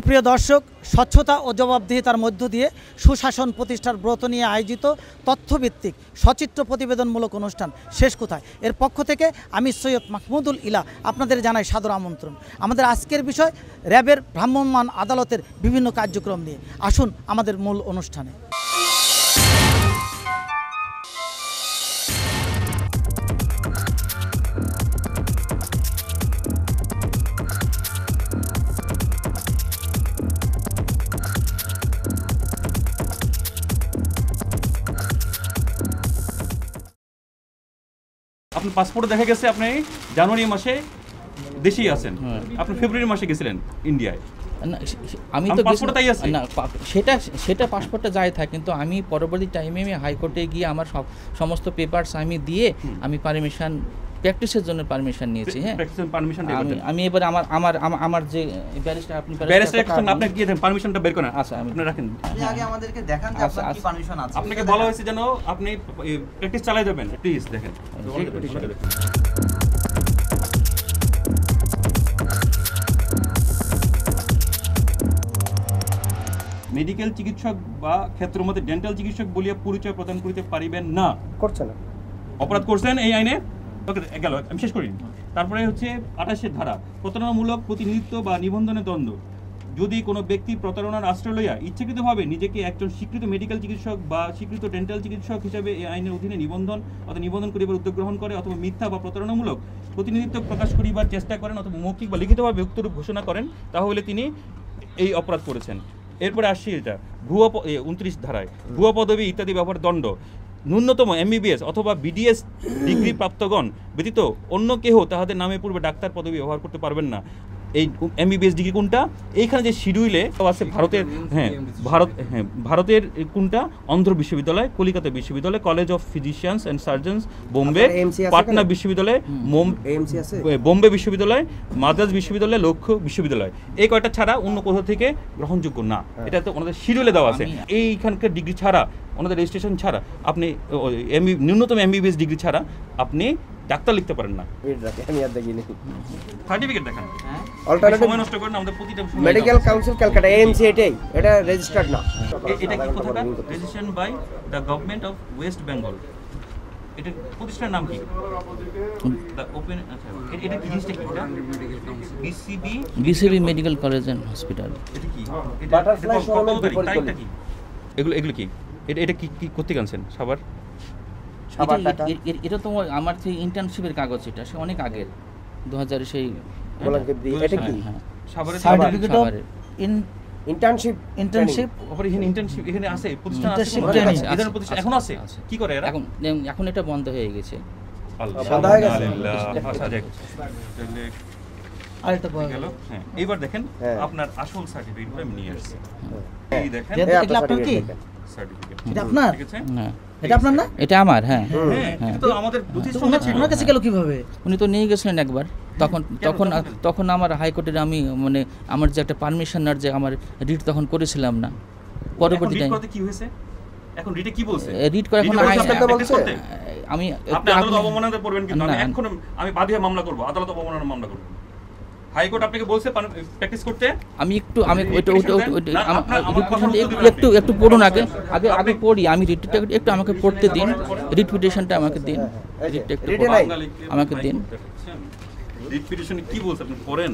সুপ্রিয় দর্শক, স্বচ্ছতা ও জবাবদিহিতার মধ্য দিয়ে সুশাসন প্রতিষ্ঠার ব্রত নিয়ে আয়োজিত তথ্যভিত্তিক সচিত্র প্রতিবেদনমূলক অনুষ্ঠান শেষ কোথায় এর পক্ষ থেকে আমি সৈয়দ মাহমুদুল ইলা আপনাদের জানাই সাদর আমন্ত্রণ। আমাদের আজকের বিষয় র্যাবের ভ্রাম্যমাণ আদালতের বিভিন্ন কার্যক্রম নিয়ে। আসুন আমাদের মূল অনুষ্ঠানে। আপনার পাসপোর্টে দেখা গেছে আপনি জানুয়ারি মাসে দেশেই আছেন, আপনি ফেব্রুয়ারি মাসে গেছিলেন ইন্ডিয়ায়। না, আমি তো না, সেটা পাসপোর্টটা যাই থাকে, কিন্তু আমি পরবর্তী টাইমে আমি হাইকোর্টে গিয়ে আমার সমস্ত পেপারস আমি দিয়ে আমি পারমিশন প্র্যাকটিসের জন্য পারমিশন নিয়েছি। হ্যাঁ, আমি এবার আমার যে ব্যারিস্টার আপনি গিয়ে দেন পারমিশনটা বের করেন। আচ্ছা, আপনি রাখেন, আগে আমাদেরকে দেখান যে আপনার কি পারমিশন আছে। আপনাকে বলা হয়েছে যেন আপনি প্র্যাকটিস চালাই যাবেন, প্লিজ দেখেন। মেডিকেল চিকিৎসক বা ক্ষেত্র মধ্যে ডেন্টাল চিকিৎসক বলিয়া পরিচয় প্রদান করিতে পারিবেন না। করছে না, অপরাধ করছেন এই আইনে। গেল, আমি শেষ করি। তারপরে হচ্ছে 28 ধারা, প্রতারণামূলক প্রতিনিধিত্ব বা নিবন্ধনের দ্বন্দ্ব। যদি কোনো ব্যক্তি প্রতারণার আশ্রয় লইয়া ইচ্ছাকৃতভাবে নিজেকে একজন স্বীকৃত মেডিকেল চিকিৎসক বা স্বীকৃত ডেন্টাল চিকিৎসক হিসেবে এই আইনের অধীনে নিবন্ধন অথবা নিবন্ধন করিবার উদ্যোগ গ্রহণ করে অথবা মিথ্যা বা প্রতারণামূলক প্রতিনিধিত্ব প্রকাশ করিবার চেষ্টা করেন অথবা মৌখিক বা লিখিতভাবে উক্তরূপ ঘোষণা করেন, তাহলে তিনি এই অপরাধ করেছেন। এরপরে আসছি এটা ভুয়া 29 ধারায় ভুয়া পদবি ইত্যাদি ব্যবহার দণ্ড। ন্যূনতম MBBS অথবা BDS ডিগ্রি প্রাপ্তগণ ব্যতীত অন্য কেহ তাহাদের নামে পূর্বে ডাক্তার পদবি ব্যবহার করতে পারবেন না। এই MBBS ডিগ্রি কোনটা? এইখানে যে শিডিউলে আছে ভারতের কোনটা? অন্ধ্র বিশ্ববিদ্যালয়, কলিকাতা বিশ্ববিদ্যালয়, college of physicians and surgeons Bombay, Patna বিশ্ববিদ্যালয়, বোম্বে বিশ্ববিদ্যালয়, মাদ্রাজ বিশ্ববিদ্যালয়, লক্ষ্য বিশ্ববিদ্যালয়। এই কয়টা ছাড়া অন্য কোথাও থেকে গ্রহণযোগ্য না। এটা তো ওনাদের শিডিউলে দেওয়া আছে। এইখানকার ডিগ্রি ছাড়া, ওনাদের রেজিস্ট্রেশন ছাড়া, আপনি ন্যূনতম MBBS ডিগ্রি ছাড়া আপনি ডাক্তার লিখতে পারেন না। আমি আর দেখিনি, সার্টিফিকেট দেখান। সময় নষ্ট করেন আমাদের প্রতিটা মেডিকেল কাউন্সিল ক্যালকাটা AMC, এটা রেজিস্টার্ড না। এটা কি কোথাকার? Registration by the government of West Bengal. এটা প্রতিষ্ঠানের নাম কি? The open. আচ্ছা, এটা কি জিনিসটা কি? এটা BCB medical college and hospital. এটা কি? বাটারফ্লাই শোরুমের তারিখটা কি? এগুলো কি? এটা কি করতে গেছেন? সাবার এটা তো আমার যে ইন্টার্নশিপের কাগজ, এটা সে অনেক আগের 2000 সেই। এটা কি? সার্টিফিকেট অফ ইন্টার্নশিপ এখানে আছে, প্রতিষ্ঠান আছে, এদের প্রতিষ্ঠান এখন আছে। কি করে এরা? এখন এটা বন্ধ হয়ে গেছে। আরেকটা পাওয়া গেল। হ্যাঁ, এবার দেখেন আপনার আসল সার্টিফিকেট আমি নিয়ে আসছি। এই দেখেন, এটা আপনার কি সার্টিফিকেট? এটা আপনার? ঠিক আছে, হ্যাঁ, এটা আপনার না? এটা আমার। হ্যাঁ, কিন্তু আমাদের প্রতিষ্ঠানে ছিল। ওনার কাছে গেল কিভাবে? উনি তো নিয়ে গেছিলেন একবার। তখন আমার হাইকোর্টের আমি মানে আমার যে একটা পারমিশনার যে আমার রিট তখন করেছিলাম না। পরবর্তী টাইম কি হয়েছে? এখন রিটে কি বলছে? রিট করে এখন আমি আপনি আদালত অবমাননা করবেন, কিন্তু আমি বাদী হয়ে মামলা করব, আদালত অবমাননার মামলা করব। হাইকোর্ট আপনাকে বলছে প্র্যাকটিস করতে। আমি একটু পড়ুন, আগে পড়ি। আমি রিটটা একটু আমাকে পড়তে দিন, রিট পিটিশনটা আমাকে দিন, রিটটা একটু আমাকে দিন। রিট পিটিশনে কি বলছে আপনি পড়েন?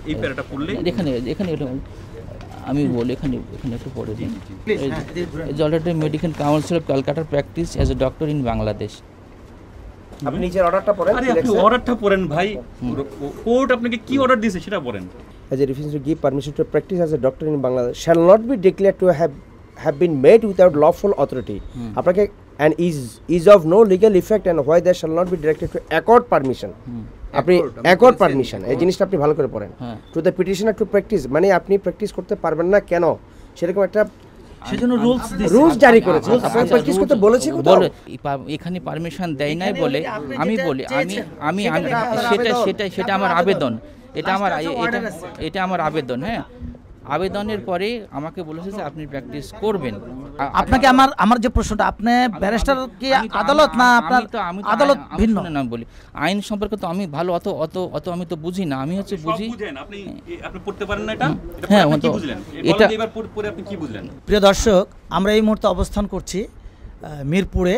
এই প্যারাটা পড়লে এখানে এটা আমি বলি, এখানে একটু পড়ে দিন। Already medical council of Calcutta practice as a doctor in Bangladesh. আপনি নিচের অর্ডারটা পড়েন। আরে আপনি অর্ডারটা পড়েন ভাই, কোর্ট আপনাকে কি অর্ডার দিয়েছে সেটা পড়েন। As a refusal to give permission to practice as a doctor in Bangladesh shall not be declared to have been made without lawful authority. আপনাকে and is of no legal effect and why there shall not be directed to accord permission. আপনি accord permission এই জিনিসটা আপনি ভালো করে পড়েন। To the petitioner to practice মানে আপনি প্র্যাকটিস করতে পারবেন না কেন, সেরকম একটা সেজন্য রুলস জারি করেছে। আপনাকে প্র্যাকটিস করতে বলেছি কোথাও? এখানে পারমিশন দেয় নাই বলে আমি বলি আমি সেটা আমার আবেদন। এটা আমার আবেদন। হ্যাঁ, আবেদনের পরে আমাকে বলেছে যে আপনি প্র্যাকটিস করবেন, আপনাকে আমার যে প্রশ্নটা, আপনি ব্যারিস্টার কি আদালত না আপনার আদালত ভিন্ন? না বলি আইন সম্পর্কে তো আমি ভালো অত আমি তো বুঝি না, আমি হচ্ছে বুঝি। আপনি পড়তে পারেন না এটা? হ্যাঁ, কি বুঝলেন এটা? এবার পড়ে আপনি কি বুঝলেন? প্রিয় দর্শক, আমরা এই মুহূর্তে অবস্থান করছি মিরপুরে।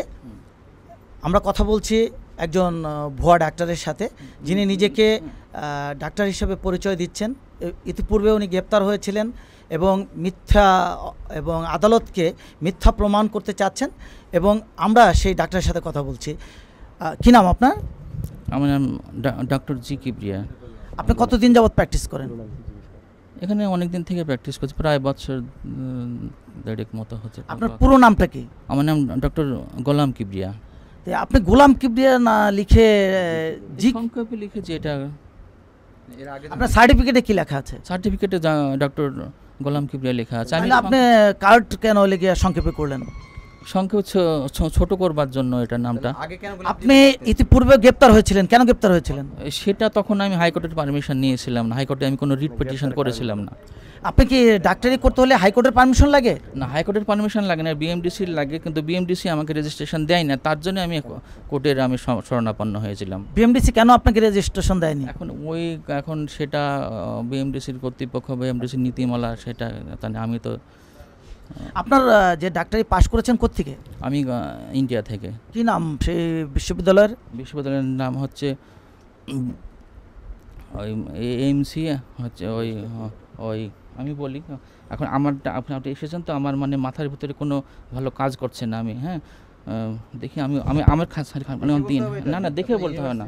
আমরা কথা বলছি একজন ভুয়া ডাক্তারের সাথে, যিনি নিজেকে ডাক্তার হিসেবে পরিচয় দিচ্ছেন। ইতিপূর্বে উনি গ্রেপ্তার হয়েছিলেন এবং আদালতকে মিথ্যা প্রমাণ করতে চাচ্ছেন, এবং আমরা সেই ডাক্তারের সাথে কথা বলছি। কি নাম আপনার? আমার নাম ডক্টর জি কিবরিয়া। আপনি কতদিন যাবত প্র্যাকটিস করেন? এখানে অনেক দিন থেকে প্র্যাকটিস করছি, প্রায় বছর দেড়েক মতো হচ্ছে। আপনার পুরো নামটা কি? আমার নাম ডক্টর গোলাম কিবরিয়া। আপনি গোলাম কিবরিয়া না লিখে জি সংক্ষেপে লিখেছি এটা। আপনার সার্টিফিকেটে কি লেখা আছে? সার্টিফিকেটে ডক্টর গোলাম কিবরিয়া লেখা আছে। আপনি কার্ড কেন লিখে সংক্ষেপে করলেন? সংক্ষেপ ছোট করবার জন্য এটা নামটা। আপনি ইতিপূর্বে গ্রেপ্তার হয়েছিলেন, কেন গ্রেপ্তার হয়েছিলেন? সেটা তখন আমি হাইকোর্টের পারমিশন নিয়েছিলাম না, হাইকোর্টে আমি কোনো রিট পিটিশন করেছিলাম না। আপনি কি ডাক্তারি করতে হলে হাইকোর্টের পারমিশন লাগে? না, হাইকোর্টের পারমিশন লাগে না, বিএমডিসির লাগে, কিন্তু বিএমডিসি আমাকে রেজিস্ট্রেশন দেয় না, তার জন্য আমি কোর্টের শরণাপন্ন হয়েছিলাম। বিএমডিসি কেন আপনাকে রেজিস্ট্রেশন দেয়নি? এখন সেটা বিএমডিসির কর্তৃপক্ষ, বিএমডিসির নীতিমালা, সেটা আমি তো। আপনার যে ডাক্তারি পাশ করেছেন কোত্থেকে? আমি ইন্ডিয়া থেকে। কি নাম সেই বিশ্ববিদ্যালয়ের? বিশ্ববিদ্যালয়ের নাম হচ্ছে ওই এমসি, হচ্ছে ওই আমি বলি এখন আমারটা। আপনি এসেছেন তো, আমার মানে মাথার ভিতরে কোনো ভালো কাজ করছে না। আমি দেখি আমার দিন না দেখে বলতে হবে না।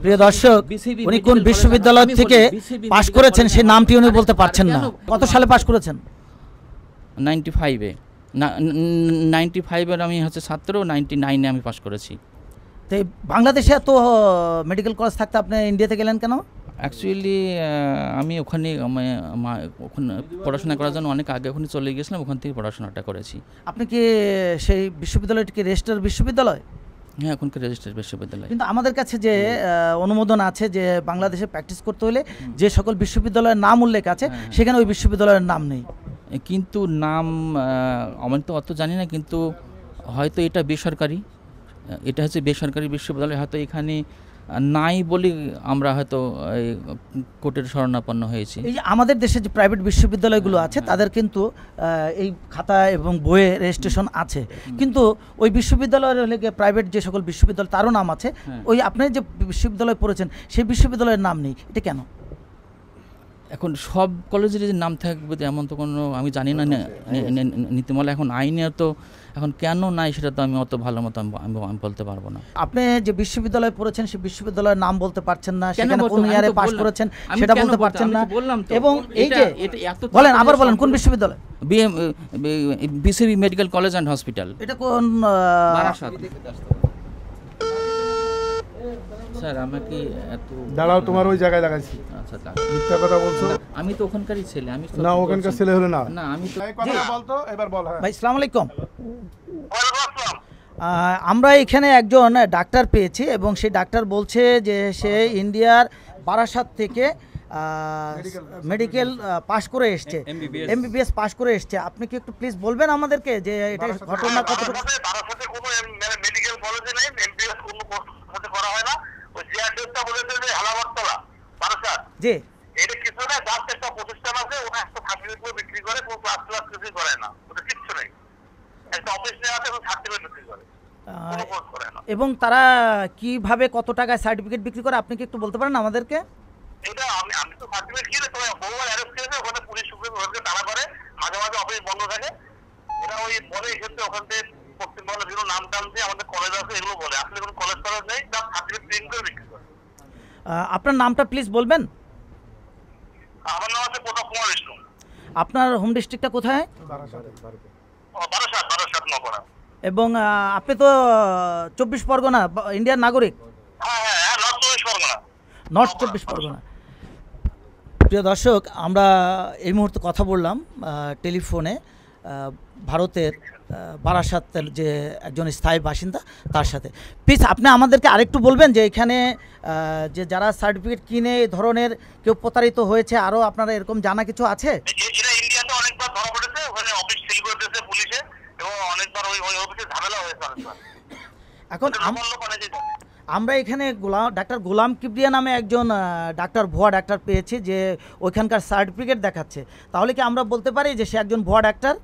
প্রিয় দর্শক, উনি কোন বিশ্ববিদ্যালয় থেকে পাশ করেছেন সেই নামটি উনি বলতে পারছেন না। কত সালে পাশ করেছেন? 95-এ। 95-এর আমি হচ্ছে ছাত্র, 99-এ আমি পাশ করেছি। তো বাংলাদেশে এত মেডিকেল কলেজ থাকতে আপনি ইন্ডিয়াতে গেলেন কেন? অ্যাকচুয়ালি আমি ওখানে পড়াশোনা করার জন্য অনেক আগে ওখানে চলে গেছিলাম, ওখান থেকে পড়াশোনাটা করেছি। আপনি কি সেই বিশ্ববিদ্যালয়টি কি রেজিস্টার্ড বিশ্ববিদ্যালয়? হ্যাঁ, এখনকার রেজিস্টার্ড বিশ্ববিদ্যালয়। কিন্তু আমাদের কাছে যে অনুমোদন আছে যে বাংলাদেশে প্র্যাকটিস করতে হলে যে সকল বিশ্ববিদ্যালয়ের নাম উল্লেখ আছে, সেখানে ওই বিশ্ববিদ্যালয়ের নাম নেই। কিন্তু নাম আমি তো অত জানি না, কিন্তু হয়তো এটা বেসরকারি, এটা হচ্ছে বেসরকারি বিশ্ববিদ্যালয়, হয়তো এখানে নাই বলে আমরা হয়তো কোর্টের শরণাপন্ন হয়েছি। এই যে আমাদের দেশে যে প্রাইভেট বিশ্ববিদ্যালয়গুলো আছে, তাদের কিন্তু এই খাতা এবং বইয়ে রেজিস্ট্রেশন আছে, কিন্তু ওই বিশ্ববিদ্যালয়ের হলে প্রাইভেট যে সকল বিশ্ববিদ্যালয় তারও নাম আছে, ওই আপনি যে বিশ্ববিদ্যালয় পড়েছেন সেই বিশ্ববিদ্যালয়ের নাম নেই, এটা কেন? এখন সব কলেজের যে নাম থাকবে এমন তো কোনো আমি জানি না নীতিমালা। এখন আইনের তো এখন কেন নাই সেটা তো আমি অত ভালো মতো আমি বলতে পারবো না। আপনি যে বিশ্ববিদ্যালয়ে পড়েছেন সেই বিশ্ববিদ্যালয়ের নাম বলতে পারছেন না, সেখানে কোন ইয়ারে পাস করেছেন সেটা বলতে পারছেন না। এবং এই যে বলেন, আবার বলেন কোন বিশ্ববিদ্যালয়? BCB medical college and hospital. এটা কোন? স্যার আমাকে এত দাঁড়াও, তোমার ওই জায়গায় লাগাইছি। আচ্ছা, মিথ্যা কথা বলছো। আমি তো ওখানকারই ছেলে। আমি না, ওখানকার ছেলে হলো না। না, আমি তো কথা বলতো। এবার বল। হ্যাঁ ভাই, আসসালামু আলাইকুম। আমরা এখানে একজন ডাক্তার পেয়েছি এবং সেই ডাক্তার বলছে যে সে ইন্ডিয়ার বারাসাত থেকে মেডিকেল পাশ করে এসছে, এমবিবিএস পাশ করে এসছে। আপনি কি একটু প্লিজ বলবেন আমাদেরকে যে এটা ঘটনা কতটুকু? বারাসাতে কোনো মেডিকেল কলেজে নেই, এমবিবিএস কোনো কোর্স করা হয় না। ওই যে অ্যাড্রেসটা বলেছে যে হালাবরতলা বারাসাত, জি এটা কিছু না, জাস্ট একটা প্রতিষ্ঠান আছে, ওরা একটা সার্টিফিকেট বিক্রি করে, কোনো ক্লাস কিছুই করে না, ওটা কিচ্ছু নেই। একটা অফিস নিয়ে আছে, সার্টিফিকেট বিক্রি করে, কোনো কোর্স করে না। এবং তারা কিভাবে কত টাকায় সার্টিফিকেট বিক্রি করে আপনি কি একটু বলতে পারেন আমাদেরকে? এটা আমি তো সার্টিফিকেট কিনে তোমার বহুবার অ্যারেস্ট করেছে, ওখানে পুলিশ সুপ্রিমকে তাড়া করে, মাঝে মাঝে অফিস বন্ধ থাকে। এটা ওই বলে এক্ষেত্রে ওখান থেকে পশ্চিমবঙ্গের বিভিন্ন নাম টাম দিয়ে আমাদের কলেজ আছে এগুলো বলে, আসলে কোনো কলেজ নেই, তার সার্টিফিকেট প্রিন্ট করে বিক্রি করে। আপনার নামটা প্লিজ বলবেন? আমার নাম আছে প্রতাপ কুমার বিষ্ণু। আপনার হোম ডিস্ট্রিক্টটা কোথায়? বারাসাত নগরা। এবং আপনি তো 24 পরগনা ইন্ডিয়ার নাগরিক? হ্যাঁ, নর্থ 24 পরগনা। প্রিয় দর্শক, আমরা এই মুহূর্তে কথা বললাম টেলিফোনে ভারতের বারাসাতের যে একজন স্থায়ী বাসিন্দা তার সাথে। প্লিজ আপনি আমাদেরকে আরেকটু বলবেন যে এখানে যে যারা সার্টিফিকেট কিনে এই ধরনের কেউ প্রতারিত হয়েছে, আরও আপনারা এরকম জানা কিছু আছে? এটা ইন্ডিয়াতে অনেকবার ধরা পড়েছে, ওখানে অফিস সিল করে দিয়েছে পুলিশে, ওই অফিসে ঝামেলা হয়েছে অনেক সময়। এখন বললো মানে যে আমরা এখানে ডাক্তার গোলাম কিবরিয়া নামে একজন ডাক্তার ভুয়া ডাক্তার পেয়েছি যে ওইখানকার সার্টিফিকেট দেখাচ্ছে, তাহলে কি আমরা বলতে পারি যে সে একজন ভুয়া ডাক্তার?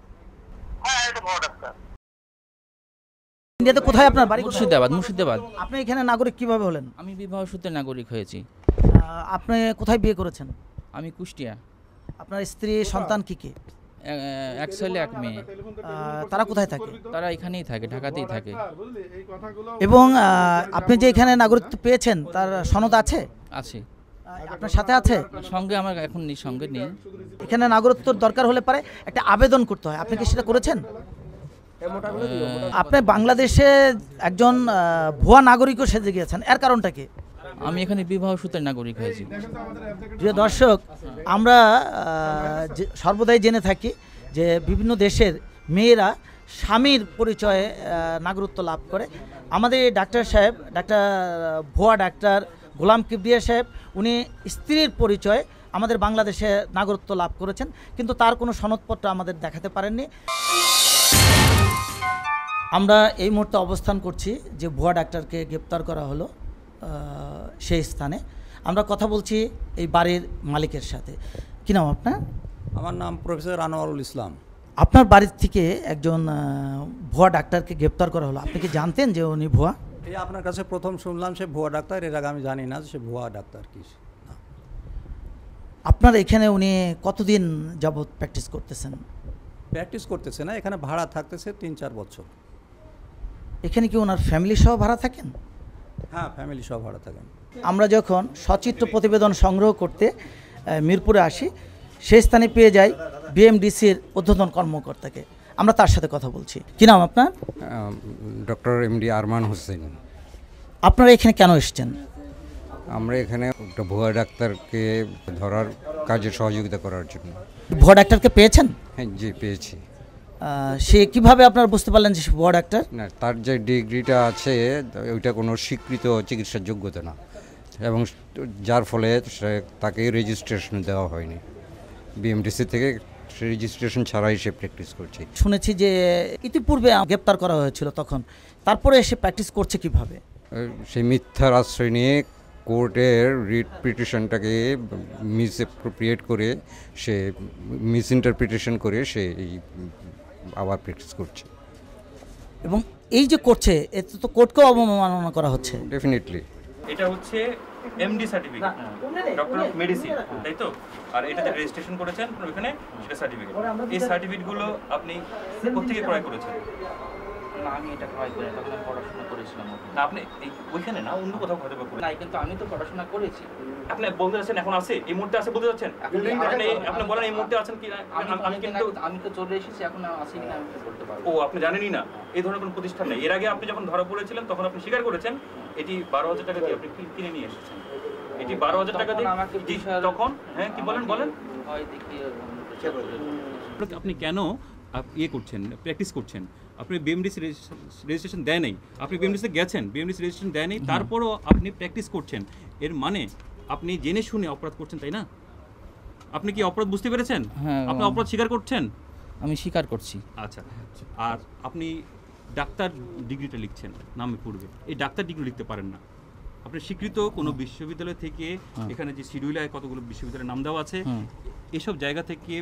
হ্যাঁ, এটা বড় ডাক্তার। ইন্ডিয়াতে কোথায় আপনার বাড়ি? মুর্শিদাবাদ। আপনি এখানে নাগরিক কিভাবে হলেন? আমি বিবাহ সূত্রে নাগরিক হয়েছি। আপনি কোথায় বিয়ে করেছেন? আমি কুষ্টিয়া। আপনার স্ত্রী সন্তান কি কি? এক ছেলে এক মেয়ে। তারা কোথায় থাকে? তারা এখানেই থাকে, ঢাকাতেই থাকে। এবং আপনি যে এখানে নাগরিকত্ব পেয়েছেন তার সনদ আছে? আছে। আপনার সাথে আছে? সঙ্গে আমার এখন সঙ্গে নেই। এখানে নাগরিকত্বর দরকার হলে পারে একটা আবেদন করতে হয়, আপনি কি সেটা করেছেন? আপনি বাংলাদেশে একজন ভুয়া নাগরিকও সেজে গিয়েছেন, এর কারণটা কি? আমি এখানে বিবাহ সূত্রে নাগরিক হয়েছি। প্রিয় দর্শক, আমরা সর্বদাই জেনে থাকি যে বিভিন্ন দেশের মেয়েরা স্বামীর পরিচয়ে নাগরিকত্ব লাভ করে। আমাদের এই ডাক্তার সাহেব, ডাক্তার ভুয়া ডাক্তার গোলাম কিবরিয়া সাহেব, উনি স্ত্রীর পরিচয়ে আমাদের বাংলাদেশে নাগরিকত্ব লাভ করেছেন, কিন্তু তার কোনো সনদপত্র আমাদের দেখাতে পারেননি। আমরা এই মুহূর্তে অবস্থান করছি যে ভুয়া ডাক্তারকে গ্রেপ্তার করা হলো সেই স্থানে। আমরা কথা বলছি এই বাড়ির মালিকের সাথে। কী নাম আপনার? আমার নাম প্রফেসর আনোয়ারুল ইসলাম। আপনার বাড়ির থেকে একজন ভুয়া ডাক্তারকে গ্রেপ্তার করা হলো, আপনি কি জানতেন যে উনি ভুয়া? এই আপনার কাছে প্রথম শুনলাম সে ভুয়া ডাক্তার, এর আগে আমি জানি না সে ভুয়া ডাক্তার কি। আপনার এখানে উনি কতদিন যাবৎ প্র্যাকটিস করতেছেন? প্র্যাকটিস করতেছে না, এখানে ভাড়া থাকতেছে 3-4 বছর। এখানে কি ওনার ফ্যামিলি সহ ভাড়া থাকেন? হ্যাঁ, ফ্যামিলি সহ ভাড়া থাকেন। আমরা যখন সচিত্র প্রতিবেদন সংগ্রহ করতে মিরপুরে আসি, সেই স্থানে পেয়ে যাই বিএমডিসির ঊর্ধ্বতন কর্মকর্তাকে। আমরা তার সাথে কথা বলছি। কী নাম আপনার? Doctor MD Arman Hossain. আপনারা এখানে কেন এসেছেন? আমরা এখানে একটা ভুয়া ডাক্তারকে ধরার কাজে সহযোগিতা করার জন্য। ভুয়া ডাক্তারকে পেয়েছেন? হ্যাঁ, জি পেয়েছি। সে কিভাবে আপনারা বুঝতে পারলেন যে সে ভুয়া ডাক্তার? না, তার যে ডিগ্রিটা আছে ওইটা কোনো স্বীকৃত চিকিৎসার যোগ্যতা না, এবং যার ফলে তাকে রেজিস্ট্রেশন দেওয়া হয়নি। বিএমডিসি থেকে রেজিস্ট্রেশন ছাড়াই সে প্র্যাকটিস করছে। শুনেছি যে ইতিপূর্বে গ্রেপ্তার করা হয়েছিল, তখন তারপরে এসে প্র্যাকটিস করছে কিভাবে? সে মিথ্যার আশ্রয় নিয়ে কোর্টের রিট পিটিশনটাকে মিসঅ্যাপ্রোপ্রিয়েট করে, সে মিসইন্টারপ্রিটেশন করে সে এই আবার প্র্যাকটিস করছে। এবং এই যে করছে, এতে তো কোর্টকেও অবমাননা করা হচ্ছে। ডেফিনেটলি। এটা হচ্ছে MD certificate, doctor of medicine, তাই তো? আর এটাতে রেজিস্ট্রেশন করেছেন ওখানে, সেটা সার্টিফিকেট। এই সার্টিফিকেটগুলো আপনি কোথেকে ক্রয় করেছেন? না, আমি এটা ক্রয় করি, তখন আমি পড়াশোনা করেছিলাম। না, আপনি ওইখানে না, অন্য কোথাও হয়তো করে। না, কিন্তু আমি তো পড়াশোনা করেছি। আপনি বলতে যাচ্ছেন এখন আছে, এই মুহূর্তে আছে বলতে যাচ্ছেন? আপনি বলেন এই মুহূর্তে আছেন কি? আমি তো চলে এসেছি, এখন আছি কিনা আমি বলতে পারবো। ও, আপনি জানেনই না এই ধরনের কোনো প্রতিষ্ঠান নেই। এর আগে আপনি যখন ধরা পড়েছিলেন তখন আপনি স্বীকার করেছেন এটি 12,000 টাকা দিয়ে আপনি কিনে নিয়ে এসেছেন। এটি 12,000 টাকা দিয়ে তখন, হ্যাঁ কি বলেন বলেন? আপনি কেন করছেন, প্র্যাকটিস করছেন? আপনি বিএমডিসি রেজিস্ট্রেশন দেয় নাই, আপনি বিএমডিসিতে গেছেন, বিএমডিসি রেজিস্ট্রেশন দেয় নাই, তারপরও আপনি প্র্যাকটিস করছেন। এর মানে আপনি জেনে শুনে অপরাধ করছেন, তাই না? আপনি কি অপরাধ বুঝতে পেরেছেন? হ্যাঁ, আপনি অপরাধ স্বীকার করছেন? আমি স্বীকার করছি। আচ্ছা, আর আপনি ডাক্তার ডিগ্রিটা লিখছেন নামে পূর্বে, এই ডাক্তার ডিগ্রি লিখতে পারেন না। আপনি স্বীকৃত কোনো বিশ্ববিদ্যালয় থেকে, এখানে যে শিডিউলে কতগুলো বিশ্ববিদ্যালয়ের নাম দেওয়া আছে, এসব জায়গা থেকে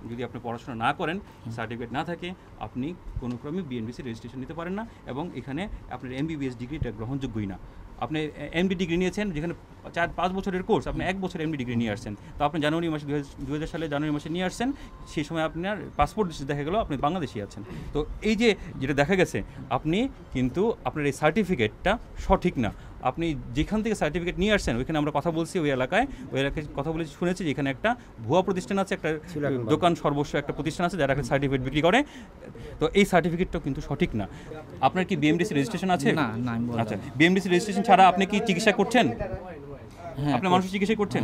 যদি আপনি পড়াশোনা না করেন, সার্টিফিকেট না থাকে, আপনি কোনো ক্রমে বিএমডিসি রেজিস্ট্রেশন নিতে পারেন না, এবং এখানে আপনার এমবিবিএস ডিগ্রিটা গ্রহণযোগ্যই না। আপনি এমডি ডিগ্রি নিয়েছেন, যেখানে 4-5 বছরের কোর্স, আপনি 1 বছর এমডি ডিগ্রি নিয়ে আসছেন। তো আপনি জানুয়ারি মাসে 2000 সালে জানুয়ারি মাসে নিয়ে আসছেন, সেই সময় আপনার পাসপোর্ট দেখা গেল আপনি বাংলাদেশি আছেন। তো এই যে যেটা দেখা গেছে, আপনি কিন্তু আপনার এই সার্টিফিকেটটা সঠিক না। আপনি যেখান থেকে সার্টিফিকেট নিয়ে আসছেন, ওইখানে আমরা কথা বলছি, ওই এলাকায় কথা বলে শুনেছি যে এখানে একটা ভুয়া প্রতিষ্ঠান আছে, একটা দোকান সর্বস্ব একটা প্রতিষ্ঠান আছে যারা একটা সার্টিফিকেট বিক্রি করে। তো এই সার্টিফিকেটটাও কিন্তু সঠিক না। আপনার কি বিএমডিসি রেজিস্ট্রেশন আছে? না, না। আচ্ছা, বিএমডিসি রেজিস্ট্রেশন ছাড়া আপনি কি চিকিৎসা করছেন? আপনি মানুষের চিকিৎসা করছেন?